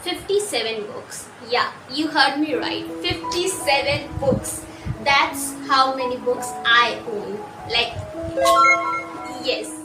57 books. Yeah, you heard me right. 57 books. That's how many books I own. Like, yes.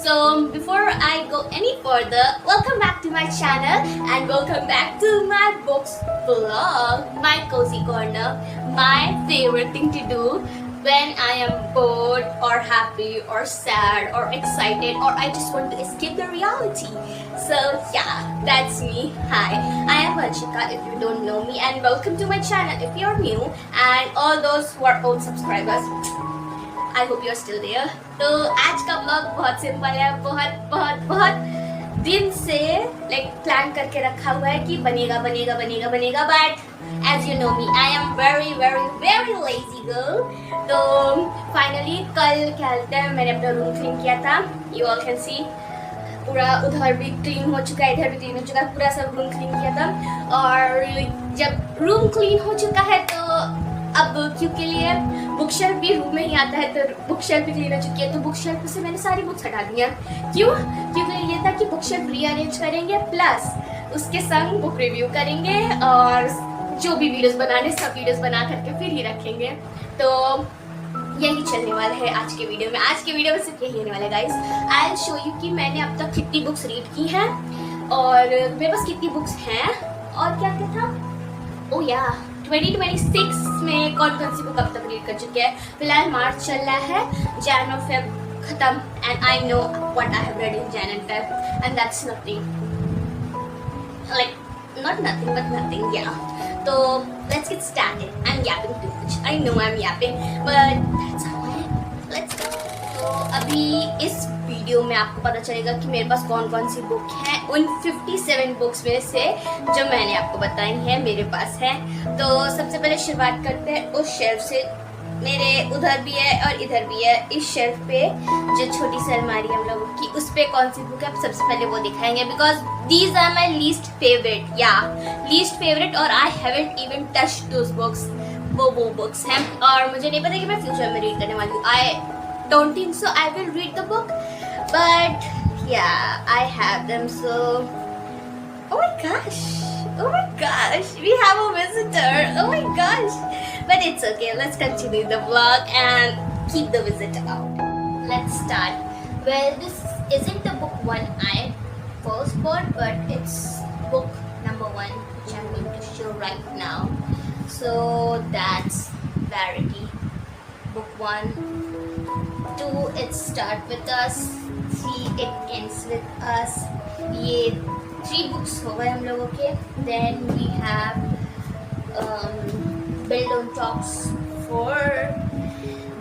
So before I go any further, welcome back to my channel and welcome back to my books vlog, my cozy corner, my favorite thing to do when I am bored or happy or sad or excited or I just want to escape the reality. So yeah, that's me. Hi, I am Vanshika if you don't know me, and welcome to my channel if you're new, and all those who are old subscribers, I hope you're still there. तो आज का blog बहुत simple है, बहुत दिन से plan करके रखा हुआ है कि बनेगा, but as you know me, I am very lazy girl. तो फाइनली कल क्या कहते हैं, मैंने अपना रूम क्लीन किया था. You all can see पूरा उधर भी क्लीन हो चुका है, इधर भी क्लीन हो चुका है, पूरा सब रूम क्लीन किया था. और जब रूम क्लीन हो चुका है तो अब क्योंकि लिए बुक शेल्फ भी रूम में ही आता है, तो बुक शेल्फ भी क्लीन हो चुकी है. तो बुक शेल्फ से मैंने सारी बुक्स हटा दी हैं. क्यों? क्योंकि ये था कि बुक शेल्फ रीअरेंज करेंगे प्लस उसके संग बुक रिव्यू करेंगे और जो भी वीडियोस बनाने सब वीडियोस बना करके फिर ही रखेंगे. तो यही चलने वाला है आज के वीडियो में. आज के वीडियो में सिर्फ यही होने वाला है guys. I will show you कि मैंने अब तक कितनी बुक्स रीड की हैं और मेरे पास कितनी बुक्स हैं और क्या क्या था. ओ या 2026 में कौन सी बुक अब तक रीड कर चुके हैं. फिलहाल मार्च चल रहा है, जैन और फेब खत्म, and I know what I have read in Jain and Feb, and that's nothing, like not nothing but nothing. या तो let's get started. I am yapping too much, I know I'm yapping, but that's how I am. Let's go. तो अभी इस video में आपको पता चलेगा कि मेरे पास कौन सी बुक है. उन 57 बुक्स में से जो मैंने आपको बताई है मेरे पास है. तो सबसे पहले शुरुआत करते हैं उस शेल्फ से. मेरे उधर भी है और इधर भी है. इस शेल्फ पे जो छोटी सी अलमारी हम लोगों की, उस पे कौन सी बुक है सबसे पहले वो दिखाएंगे, because these are my least favourite. या लीस्ट फेवरेट, और I haven't even touched those books. वो बुक्स हैं और मुझे नहीं पता कि मैं फ्यूचर में रीड करने वाली हूँ. आई don't think so I will read the book, but yeah, I have them. So oh my gosh, we have a visitor. Oh my gosh, but it's okay, let's continue the vlog and keep the visitor out. Let's start. Well, this isn't the book one I first bought, but it's book number 1 which I'm going to show right now. So that's Verity, book 1. 2 it start with us, 3 it ends with us. ये 3 books हो गए हम लोगों के. Then we have Build on Talks 4.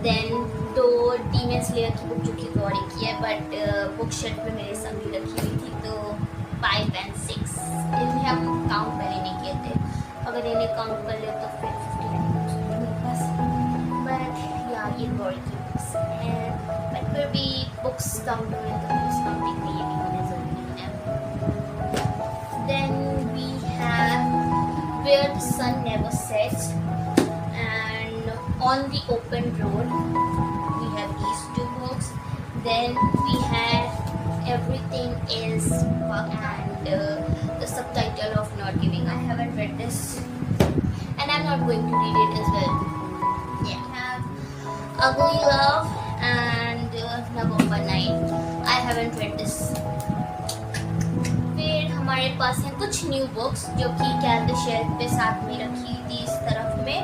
Then 2 Demon Slayer की book जो कि गौरी की है, बट बुक शेल्फ में मेरे सामने रखी हुई थी. तो 5 and 6 इन्हें हम काउंट पहले नहीं किए थे. अगर इन्हें काउंट कर ले तो फिर 59 बुक्स होंगे मेरे पास. बट या ये गौरी की बुक्स हैं, बट फिर भी बुक्स काउंट में तो काउंटिंग में ये भी होने जरूरी है. Then we have Where the Sun Never Sets and On the Open Road. We have these 2 books. Then we have Everything Is and the subtitle of Not Giving. I haven't read this and I'm not going to read it as well. Yeah. We have Ugly Love and November 9. I haven't read this. फिर हमारे पास हैं कुछ new books जो कि कैद shelf पे साथ में रखी थी इस तरफ में,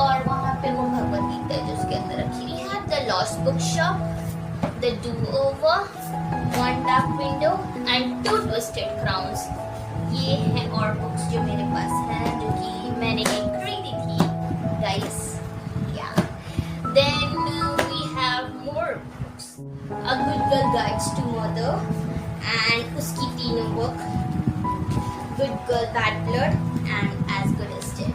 और वहाँ पे वो भगवद गीता जो उसके अंदर रखी हुई है. The lost book shop, the do over, one dark window and 2 twisted crowns. ये हैं और बुक्स जो मेरे पास हैं जो कि मैंने खरीदी थी गाइस. या then we have more books. A good girl guides to murder and उसकी 3 book, Good Girl Bad Blood and As Good as Dead.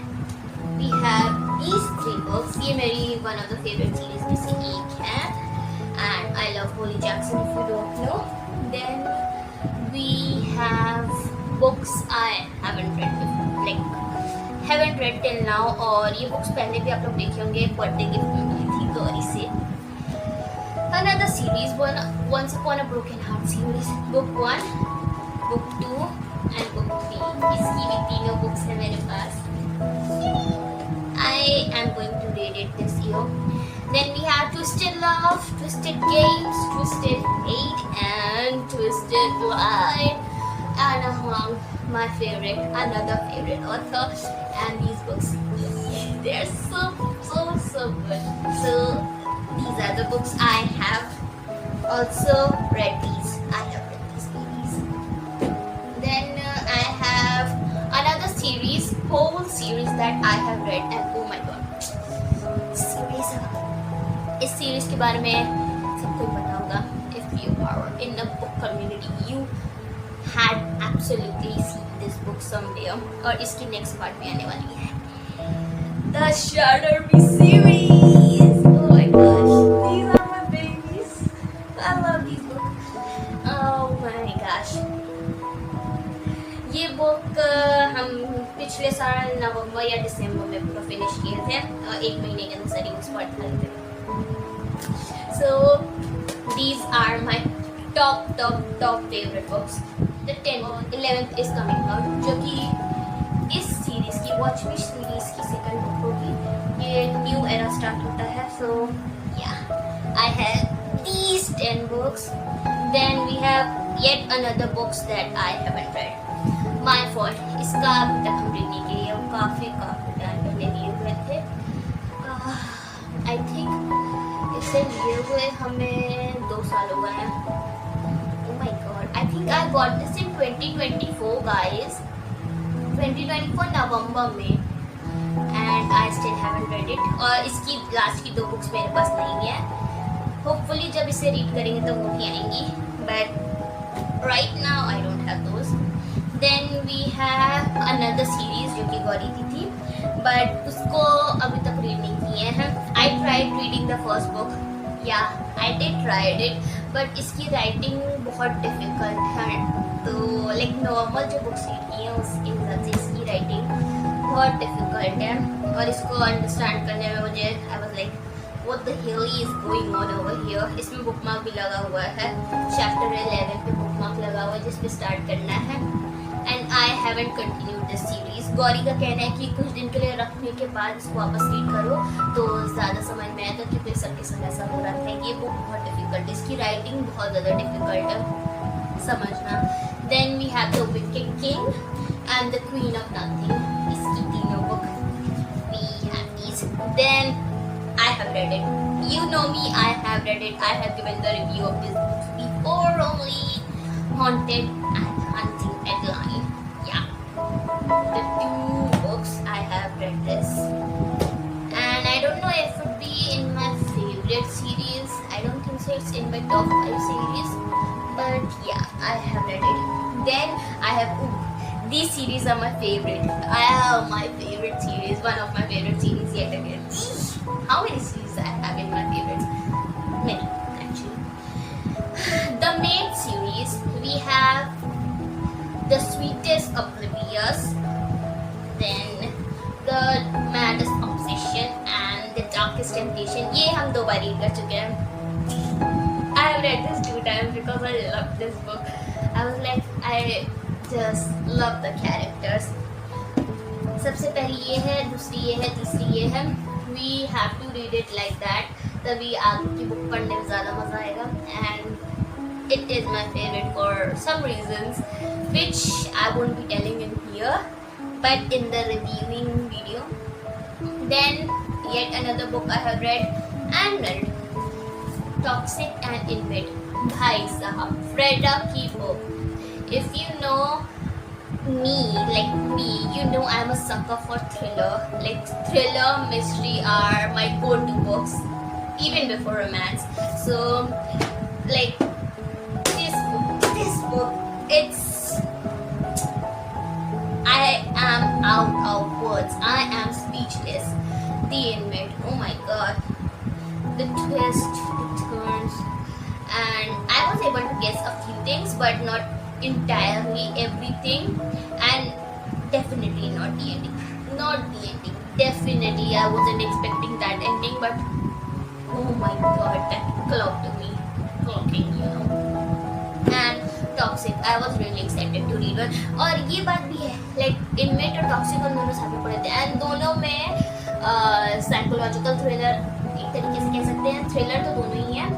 We have these 3 books. ये मेरी one of the favorite series में से एक है, and I love Holly Jackson if you don't know. Then we have books I haven't read before, like haven't read till now, और ये books पहले भी आप लोग देखे होंगे, बर्थडे गिफ्ट में मिली थी गौरी से. Another series, Once Upon a Broken Heart series, book 1, book 2 and book 3. इसकी भी तीनों बुक्स है मेरे पास. I am going to read it this year. Then we have Twisted Love, Twisted Games, Twisted Hate and Twisted Light. And among my favorite, another favorite author, and these books, they're so good. So these are the books I have also read. These I have read these series. Then I have another series, whole series that I have read, and oh my god, series. इस series के बारे में सबको पता होगा. If you are in the book community, you had absolutely seen this book somewhere. और इसकी next part में आने वाली है. The Shudder series. Oh my gosh, these are my babies. I love these books. Oh my gosh. ये book हम पिछले साल नवंबर या दिसंबर में पूरा फिनिश किए थे. 1 महीने के अंदर सारी बुक्स पढ़ कर थे. So these are my top favorite books. The 11th is coming out, जो कि इस सीरीज की वॉच मी सीरीज की सेकंड बुक होगी. ये न्यू एरा स्टार्ट होता है. So yeah, I have these 10 books. Then we have yet another books that I haven't read. My Fault, इसका अभी तक हम रीड नहीं किए. वो काफ़ी टाइम पहले लिए हुए थे. I think इसे लिए हुए हमें 2 साल हो गए हैं. Oh my god, I think I got this in 2024 guys. 2024 नवंबर में. And I still haven't read it. और इसकी लास्ट की 2 बुक्स मेरे पास नहीं है. Hopefully जब इसे रीड करेंगे तो वो भी आएंगी. But right now I don't have those. Then we have another series जो कि गौरी की थी, but उसको अभी तक रीड नहीं किए हैं. I tried reading the first book. Yeah, I did tried it, but इसकी राइटिंग बहुत डिफिकल्ट है. तो लाइक नॉर्मल जो बुक्स रीड की हैं उसके हिसाब से इसकी राइटिंग बहुत डिफिकल्ट है. और इसको अंडरस्टैंड करने में मुझे I was like, what the hell is going on over here. इसमें बुक मार्क भी लगा हुआ है. चैप्टर 11 पे बुक मार्क लगा हुआ है जिस पे स्टार्ट करना है. And I haven't continued this series. Gauri का कहना है कि कुछ दिन के लिए रखने के बाद इसको वापस रीड करो तो ज़्यादा समझ में आएगा, क्योंकि सबके संग ऐसा हो रहा है कि ये बुक बहुत डिफिकल्ट है. इसकी राइटिंग बहुत ज़्यादा डिफिकल्ट है समझना. Then we have The Wicked King and The Queen of Nothing. इसकी तीनों book we have these. Then I have read it. You know me, I have read it. I have given the review of this book before only. Haunted and Hunting Adeline. Yeah. The 2 books I have read this. And I don't know if it would be in my favorite series. I don't think so. It's in my top 5 series. But yeah, I have read it. Then I have... these series are my favorite. My favorite series. One of my favorite series yet again. How many series I have in my favorites? Many, actually. The main series, we have The Sweetest Oblivious, then The Maddest Obsession and The Darkest Temptation. ये हम 2 बार read कर चुके हैं. I have read this 2 times because I love this book. I was like, I just love the characters. सबसे पहली ये है, दूसरी ये है, तीसरी ये है. We have to read it like that. तभी आपकी बुक पढ़ने में ज़्यादा मज़ा आएगा. And it is my favorite for some reasons, which I won't be telling in here, but in the reviewing video. Then yet another book I have read, Toxic and In Bed. भाई साहब, Freda की book. If you know me, like me, you know I'm a sucker for thriller. Like thriller, mystery are my go-to books, even before romance. So, like this book, it's... I am out of words. I am speechless. The Inmate. Oh my god. The twist, the turns, and I was able to guess a few things, but not entirely everything, and definitely not the ending. not the ending. Definitely, I wasn't expecting that ending, but oh my god, that clocked me. Clocking, you know. And Toxic, I was really excited to read it. और ये बात भी है, like इनमें तो Toxic और दोनों साथ में पढ़े थे, and दोनों में psychological thriller एक तरीके से कह सकते हैं, thriller तो दोनों ही हैं,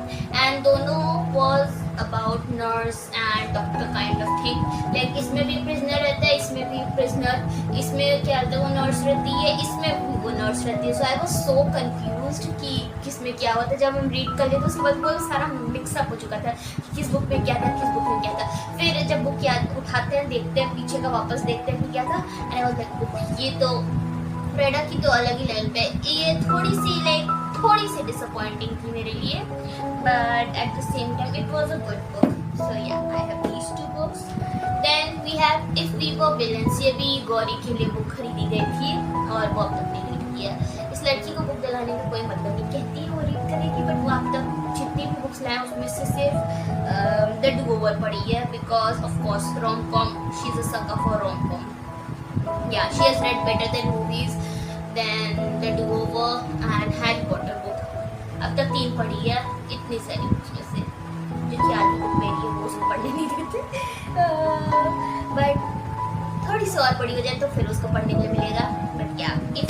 and दोनों was about nurse and doctor kind of thing. Like इसमें भी prisoner रहता है, इसमें भी prisoner, इसमें क्या रहता है वो nurse रहती है, इसमें भी वो nurse रहती है. So I was so confused कि किसमें क्या होता है. जब हम read कर लेते तो उसके बाद वो सारा mix up हो चुका था कि किस book में क्या था, किस book में क्या था. फिर जब book याद उठाते हैं, देखते हैं पीछे का, वापस देखते हैं कि क्या था, and I was like ये तो प्रेडा की तो अलग ही लेवल पे, ये थोड़ी सी डिसअपॉइंटिंग थी मेरे लिए, but at the same time it was a good book. So yeah I have these two books. Then we have if we were villains. ये भी गौरी के लिए बुक खरीदी गई थी और वो अब तक नहीं रीड किया. इस लड़की को बुक दिलाने का कोई मतलब नहीं, कहती है वो रीड करेगी, बट वो अब तक जितनी भी बुक्स लाए उसमें से सिर्फ द डू ओवर पढ़ी है, because of course rom com, she is a sucker for rom com. Yeah, she has read better than movies than The Do-Over and Harry Potter book. अब तक 3 पढ़ी है इतनी सारी बुक्स में से, जो कि आधी बुक मेरी है वो उसको पढ़ने नहीं देते. बट थोड़ी सी और पढ़ी हो जाए तो फिर उसको पढ़ने के लिए मिलेगा. बट क्या इफ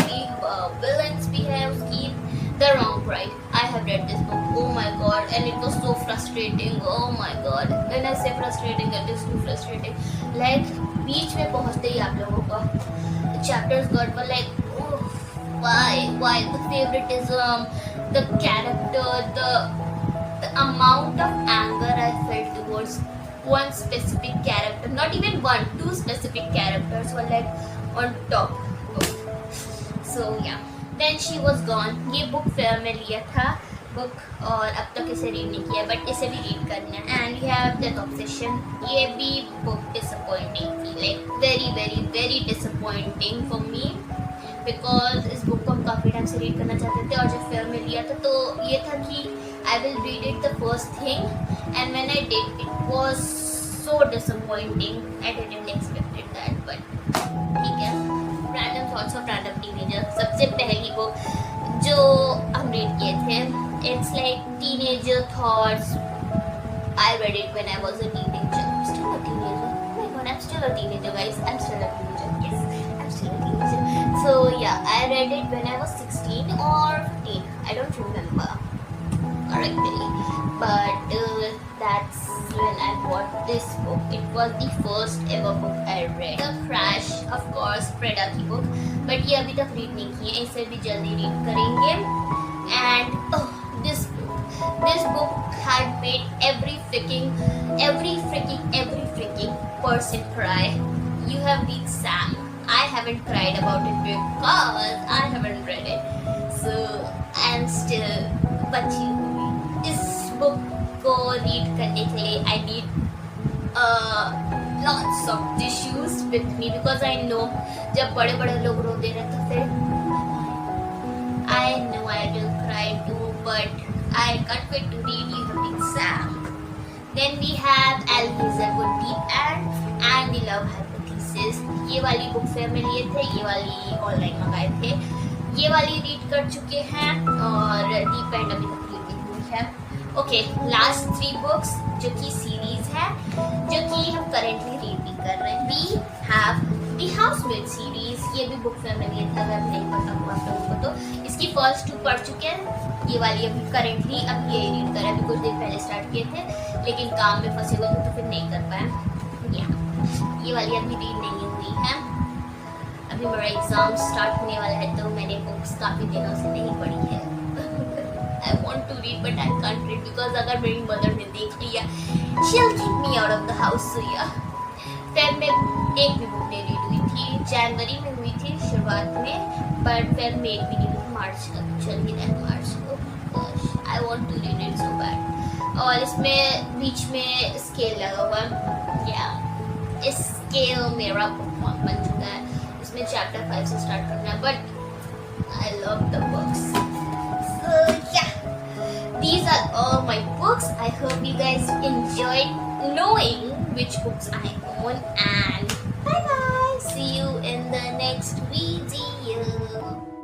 विलेंस भी है उसकी, The Wrong Bride. I have read this book. Oh my god, and it was so frustrating. Oh my god. When I say frustrating, it is too frustrating. Like बीच में पहुंचते ही आप लोगों का chapters got were like, oh, why the favoritism, the character, the amount of anger I felt towards one specific character. Not even one, 2 specific characters were like on top. So yeah. Then she was gone. ये book fair में लिया था book, और अब तक इसे read नहीं किया, बट इसे भी रीड करना है. And we have death obsession. ये भी बुक डिसअपॉइंटिंग थी, like very very very disappointing for me, because इस बुक को हम काफ़ी टाइम से रीड करना चाहते थे, और जब फेयर में लिया था तो ये था कि I will read it the first thing, and when I did it was so disappointing. I didn't expected that, but ठीक है. Random thoughts of random teenager, सबसे पहली बुक जो हम रीड किए थे. It's like teenager thoughts. I read it when I was a teenager. Still a teenager. Oh my god, I'm still a teenager, guys. I'm still a teenager. Yes, I'm still a teenager. So yeah, I read it when I was 16 or 15. I don't remember correctly, but that's when I bought this book. It was the first ever book I read. The Crash, of course, प्रेडा की book, but ये अभी तक read नहीं की है, इसे भी जल्दी रीड करेंगे. And this book had made every freaking person cry. You have read Sam. I haven't cried about it because I haven't read it. So I'm still बची हुई. इस बुक को रीड करने के लिए I need lots of tissues with me, because I know जब बड़े बड़े लोग रोते रहे तो फिर I know I will cry too, but I can't wait to read. You have read Sam. Then we have Al Hazelwood Deep and the Love Hypothesis. ये वाली बुक फेयर में लिए थे, ये वाली ऑनलाइन मंगाए थे. ये वाली रीड कर चुके हैं, और डीप एंड अभी तक रीड नहीं हुई है. ओके, लास्ट 3 बुक्स जो कि सीरीज है, जो कि हम करेंटली रीड भी कर रहे हैं. We have the housemate series. ये भी बुक फेयर में लिए थे, अगर नहीं पता हुआ आप लोगों को तो. इसकी फर्स्ट 2 पढ़ चुके हैं. ये वाली अभी करेंटली अब ये रीड कर रहे हैं. अभी कुछ दिन पहले स्टार्ट किए थे, लेकिन काम में फंसे हुए थे तो फिर नहीं कर पाए. ये वाली अभी रीड नहीं हुई है. अभी मेरा एग्जाम स्टार्ट होने वाला है, तो मैंने बुक्स काफ़ी दिनों से नहीं पढ़ी है. I want to read but I can't read because अगर मेरी मदर ने देख लिया, she'll kick me out of the house. So yeah, Feb में एक भी बुक नहीं रीड हुई थी. जनवरी में हुई थी शुरुआत में, बट फेब में एक भी नहीं हुई. मार्च तक चल ही रहा है. मार्च को I want to read it so bad. और इसमें बीच में स्केल लगा हुआ है. Yeah, इस स्केल मेरा बुक बन चुका है. इसमें चैप्टर 5 से स्टार्ट करना है, but I love the books. So yeah, these are all my books. I hope you guys enjoyed knowing which books I own, and bye bye. See you in the next video. below.